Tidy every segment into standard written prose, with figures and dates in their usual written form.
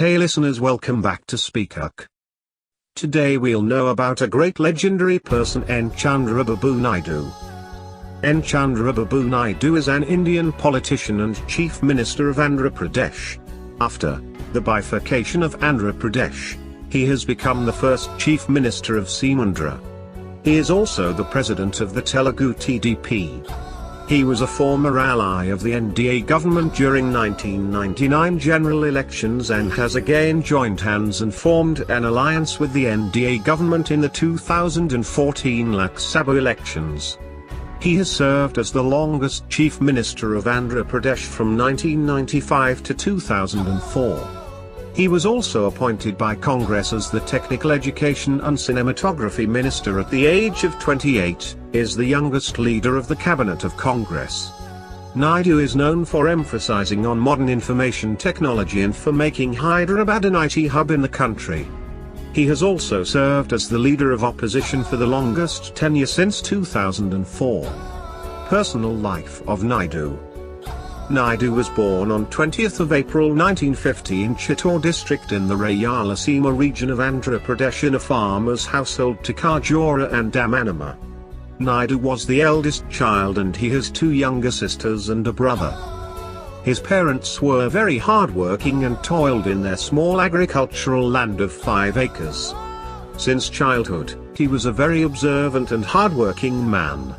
Hey listeners, welcome back to Speakuck. Today we'll know about a great legendary person, N. Chandrababu Naidu. N. Chandrababu Naidu is an Indian politician and Chief Minister of Andhra Pradesh. After the bifurcation of Andhra Pradesh, he has become the first Chief Minister of Andhra. He is also the President of the Telugu TDP. He was a former ally of the NDA government during 1999 general elections and has again joined hands and formed an alliance with the NDA government in the 2014 Lok Sabha elections. He has served as the longest Chief Minister of Andhra Pradesh from 1995 to 2004. He was also appointed by Congress as the Technical Education and Cinematography Minister at the age of 28, is the youngest leader of the Cabinet of Congress. Naidu is known for emphasizing on modern information technology and for making Hyderabad an IT hub in the country. He has also served as the leader of opposition for the longest tenure since 2004. Personal life of Naidu. Naidu was born on 20th of April 1950 in Chittor district in the Rayalaseema region of Andhra Pradesh in a farmer's household to Kajora and Damanama. Naidu was the eldest child and he has two younger sisters and a brother. His parents were very hardworking and toiled in their small agricultural land of 5 acres. Since childhood, he was a very observant and hardworking man.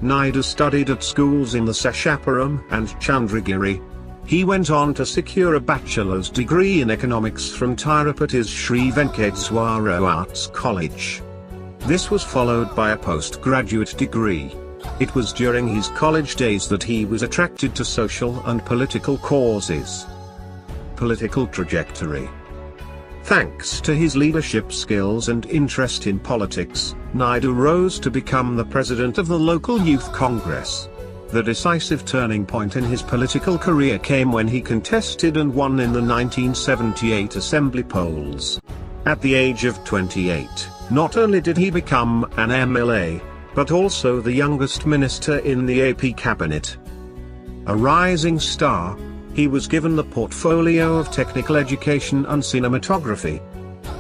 Naidu studied at schools in the Seshapuram and Chandragiri. He went on to secure a bachelor's degree in economics from Tirupati's Sri Venkateswara Arts College. This was followed by a postgraduate degree. It was during his college days that he was attracted to social and political causes. Political trajectory. Thanks to his leadership skills and interest in politics, Naidu rose to become the president of the local youth congress. The decisive turning point in his political career came when he contested and won in the 1978 assembly polls. At the age of 28, not only did he become an MLA, but also the youngest minister in the AP cabinet. A rising star, he was given the portfolio of technical education and cinematography.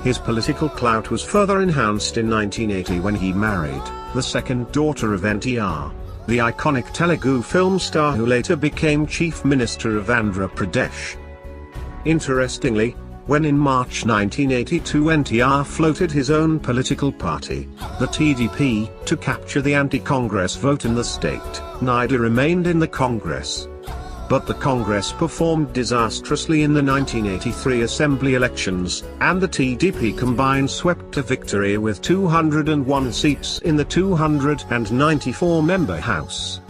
His political clout was further enhanced in 1980 when he married the second daughter of NTR, the iconic Telugu film star who later became Chief Minister of Andhra Pradesh. Interestingly, when in March 1982 NTR floated his own political party, the TDP, to capture the anti-Congress vote in the state, Naidu remained in the Congress. But the Congress performed disastrously in the 1983 assembly elections, and the TDP-combine swept a victory with 201 seats in the 294-member House.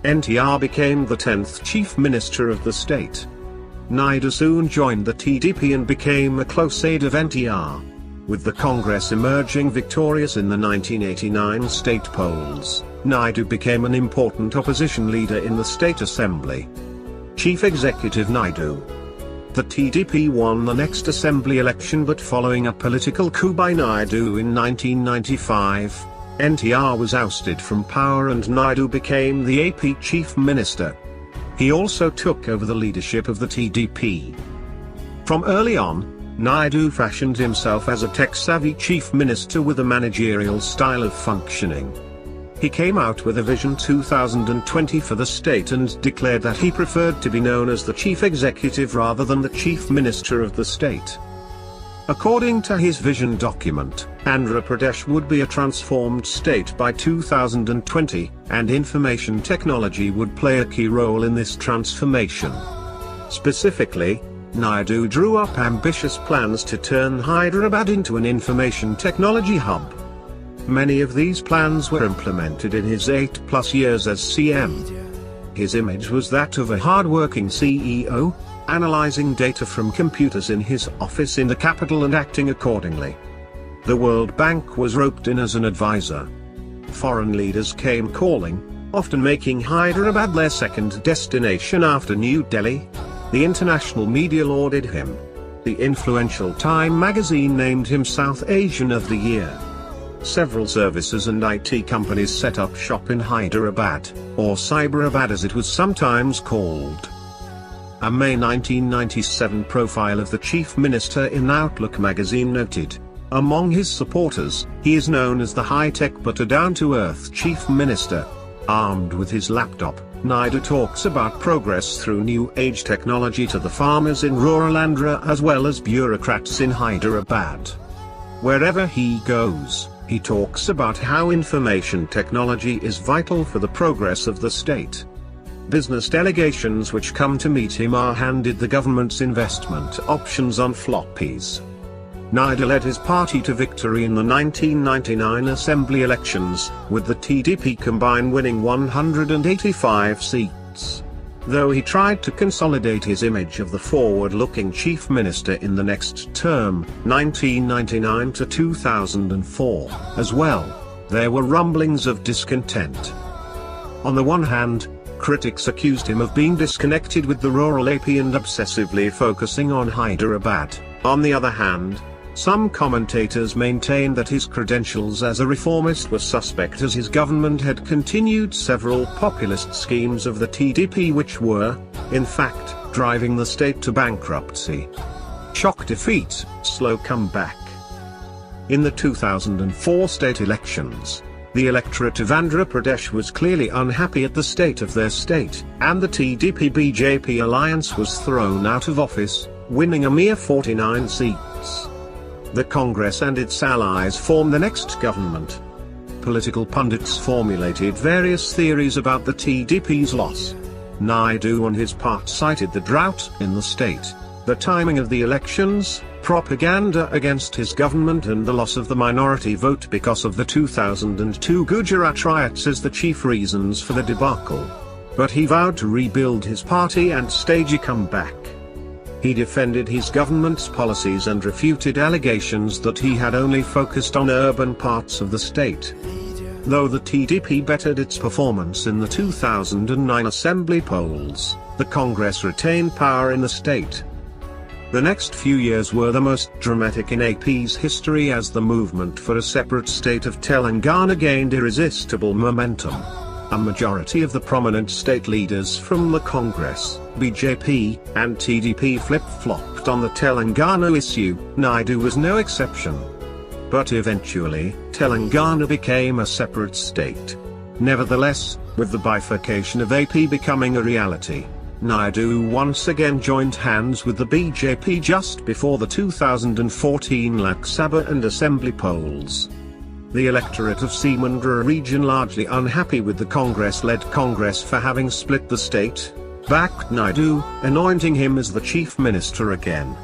NTR became the 10th Chief Minister of the state. Naidu soon joined the TDP and became a close aide of NTR. With the Congress emerging victorious in the 1989 state polls, Naidu became an important opposition leader in the state assembly. Chief Executive Naidu. The TDP won the next assembly election, but following a political coup by Naidu in 1995, NTR was ousted from power and Naidu became the AP Chief Minister. He also took over the leadership of the TDP. From early on, Naidu fashioned himself as a tech-savvy chief minister with a managerial style of functioning. He came out with a Vision 2020 for the state and declared that he preferred to be known as the chief executive rather than the chief minister of the state. According to his vision document, Andhra Pradesh would be a transformed state by 2020, and information technology would play a key role in this transformation. Specifically, Naidu drew up ambitious plans to turn Hyderabad into an information technology hub. Many of these plans were implemented in his 8+ years as CM. His image was that of a hard-working CEO, analyzing data from computers in his office in the capital and acting accordingly. The World Bank was roped in as an advisor. Foreign leaders came calling, often making Hyderabad their second destination after New Delhi. The international media lauded him. The influential Time magazine named him South Asian of the Year. Several services and IT companies set up shop in Hyderabad, or Cyberabad as it was sometimes called. A May 1997 profile of the Chief Minister in Outlook magazine noted, among his supporters, he is known as the high-tech but a down-to-earth Chief Minister. Armed with his laptop, Naidu talks about progress through new age technology to the farmers in rural Andhra as well as bureaucrats in Hyderabad. Wherever he goes, he talks about how information technology is vital for the progress of the state. Business delegations which come to meet him are handed the government's investment options on floppies. Naidu led his party to victory in the 1999 assembly elections, with the TDP-combine winning 185 seats. Though he tried to consolidate his image of the forward-looking chief minister in the next term, 1999 to 2004, as well, there were rumblings of discontent. On the one hand, critics accused him of being disconnected with the rural AP and obsessively focusing on Hyderabad. On the other hand, some commentators maintained that his credentials as a reformist were suspect as his government had continued several populist schemes of the TDP which were, in fact, driving the state to bankruptcy. Shock defeat, slow comeback. In the 2004 state elections, the electorate of Andhra Pradesh was clearly unhappy at the state of their state, and the TDP-BJP alliance was thrown out of office, winning a mere 49 seats. The Congress and its allies formed the next government. Political pundits formulated various theories about the TDP's loss. Naidu on his part cited the drought in the state, the timing of the elections, propaganda against his government and the loss of the minority vote because of the 2002 Gujarat riots as the chief reasons for the debacle. But he vowed to rebuild his party and stage a comeback. He defended his government's policies and refuted allegations that he had only focused on urban parts of the state. Though the TDP bettered its performance in the 2009 assembly polls, the Congress retained power in the state. The next few years were the most dramatic in AP's history as the movement for a separate state of Telangana gained irresistible momentum. A majority of the prominent state leaders from the Congress, BJP, and TDP flip-flopped on the Telangana issue. Naidu was no exception. But eventually, Telangana became a separate state. Nevertheless, with the bifurcation of AP becoming a reality, Naidu once again joined hands with the BJP just before the 2014 Lok Sabha and Assembly polls. The electorate of Simandra region, largely unhappy with the Congress-led Congress for having split the state, backed Naidu, anointing him as the chief minister again.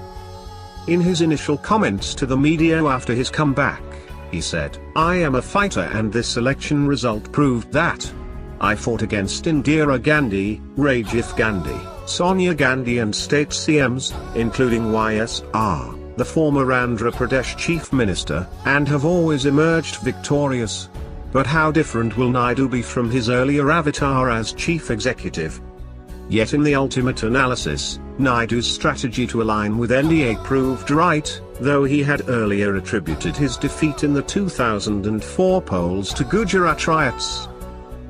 In his initial comments to the media after his comeback, he said, "I am a fighter and this election result proved that. I fought against Indira Gandhi, Rajiv Gandhi, Sonia Gandhi and state CMs, including YSR, the former Andhra Pradesh chief minister, and have always emerged victorious." But how different will Naidu be from his earlier avatar as chief executive? Yet in the ultimate analysis, Naidu's strategy to align with NDA proved right, though he had earlier attributed his defeat in the 2004 polls to Gujarat riots.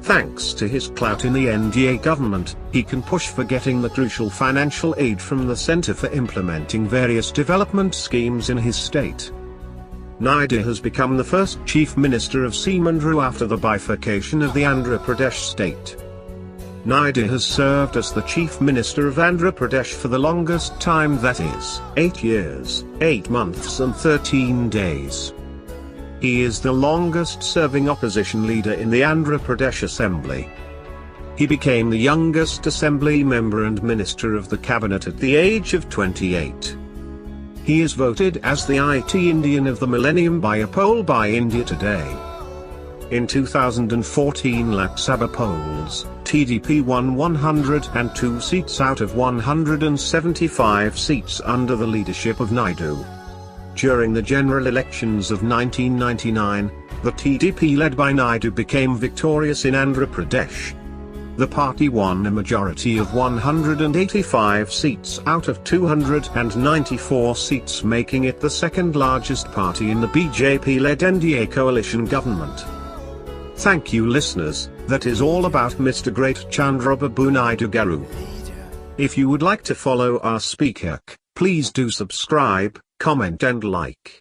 Thanks to his clout in the NDA government, he can push for getting the crucial financial aid from the centre for implementing various development schemes in his state. Naidu has become the first chief minister of Simandra after the bifurcation of the Andhra Pradesh state. Naidu has served as the chief minister of Andhra Pradesh for the longest time, that is, 8 years, 8 months and 13 days. He is the longest-serving opposition leader in the Andhra Pradesh Assembly. He became the youngest assembly member and minister of the cabinet at the age of 28. He is voted as the IT Indian of the Millennium by a poll by India Today. In 2014 Lok Sabha polls, TDP won 102 seats out of 175 seats under the leadership of Naidu. During the general elections of 1999, the TDP led by Naidu became victorious in Andhra Pradesh. The party won a majority of 185 seats out of 294 seats, making it the second largest party in the BJP-led NDA coalition government. Thank you listeners, that is all about Mr. Great Chandrababu Naidu Garu. If you would like to follow our speaker, please do subscribe, comment and like.